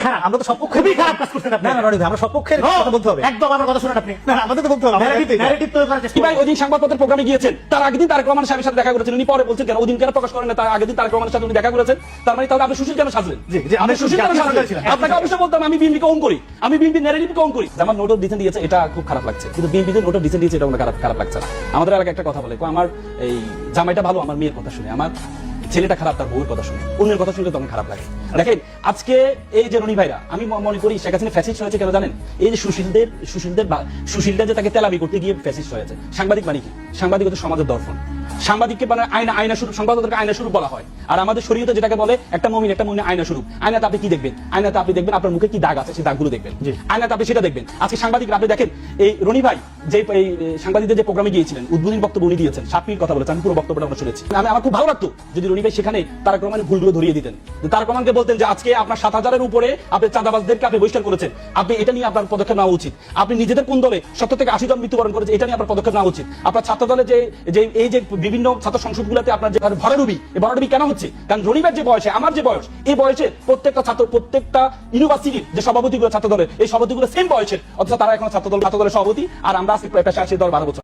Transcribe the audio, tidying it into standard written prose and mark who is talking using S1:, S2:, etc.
S1: খারাপ, আমরা তো সব পক্ষে
S2: খুবই খারাপ কাজ করছেন আপনি।
S1: না না রনি ভাই, আমরা সব পক্ষের কথা বলতে হবে।
S2: একদম আমার কথা শুনুন আপনি।
S1: না না, আমাদের তো বলতে হবে,
S2: ন্যারেটিভ তৈরি করার চেষ্টা
S3: কি ভাই
S2: করুন।
S3: ওই দিন সংবাদপত্রের প্রোগ্রামে গিয়েছেন, তার আগের দিন তারেক রহমান সাহেবের সাথে দেখা করেছেন, উনি পরে বলছেন কেন ওই দিন কেন প্রকাশ করেন না, তার আগের দিন তারেক রহমানের সাথে উনি দেখা করেছেন, তার মানে তাহলে আপনি সুশীল কেন সাজলেন?
S1: জি, জি,
S3: আপনি
S1: আমি
S3: সুশীল কেন
S1: জাতীয়
S3: সাজলেন?
S1: সরকার ছিলাম।
S3: আপনাকে অবশ্যই বলতাম আমি বিএনপিকে ওন করি, আমি বিএনপি ন্যারেটিভকে ওন করি। যেমন নোটও ডিসেন্ট দিয়েছে, এটা খুব খারাপ লাগছে, কিন্তু বিএনপি যে নোটও ডিসেন্ট দিয়েছে এটা আমার খারাপ লাগছে না। আমাদের এলাকায় একটা কথা বলে, আমার এই জামাইটা ভালো আমার মেয়ের কথা শুনে, আমার ছেলেটা খারাপ তার বউয়ের কথা শুনে, অন্যের কথা শুনলে তখন খারাপ লাগে। দেখেন আজকে এই যে রনি ভাইরা, আমি মনে করি শেখ হাসিনা ফ্যাসিস্ট হয়েছে কেন জানেন? এই যে সুশীলদের যে তাকে তেলাবি করতে গিয়ে ফ্যাসিস্ট হয়েছে। সাংবাদিক মানে কি? সাংবাদিক হচ্ছে সমাজের দর্পণ। সাংবাদিককে মানে আয়না স্বরূপ, সংবাদপত্রকে আয়না স্বরূপ বলা হয়। আর আমাদের শরীয়তে যেটাকে বলে একটা মুমিন আয়না স্বরূপ। আয়নাতে আপনি কি দেখবেন? আয়নাতে আপনি দেখবেন আপনার মুখে কি দাগ আছে, সেই দাগগুলো দেখবেন। আয়নাতে আপনি সেটা দেখবেন। আজকে সাংবাদিকরা আপনি দেখেন, এই রনি ভাই যে এই সাংবাদিকদের যে প্রোগ্রামে গিয়েছিলেন, উদ্বোধনী বক্তব্য উনি দিয়েছেন, 7 মিনিট কথা বলেছেন, আমি পুরো বক্তব্যটা আমরা শুনেছি। আমার খুব ভালো লাগতো যদি রনি ভাই সেখানে তারেক রহমানের ভুলগুলো ধরিয়ে দিতেন। তারেক রহমানকে বলতেন যে আজকে আপনার 7,000-এর উপরে আপনি চাঁদাবাজদেরকে আপনি বহিষ্কার করেছেন, আপনি এটা নিয়ে আপনার পদক্ষেপ নেওয়া উচিত। আপনি নিজেদের কোন দলে 70 থেকে 80 জন মৃত্যুবরণ করেছে, এটা নিয়ে আপনার পদক্ষেপ নেওয়া উচিত। আপনার ছাত্র দলে যে এই যে বিভিন্ন ছাত্র সংসদগুলোতে আপনার যে ভরাডুবি, এই ভরাডুবি কেন হচ্ছে? কারণ রনি ভাইয়ের যে বয়সে, আমার যে বয়স, এই বয়সে প্রত্যেকটা ছাত্র, প্রত্যেকটা ইউনিভার্সিটির যে সভাপতিগুলো ছাত্র দলের, এই সভাপতিগুলো সেম বয়সের, অথচ তারা এখন ছাত্র দলের সভাপতি, আর আমরা আজকে পেশায় আসি 10-12 বছর।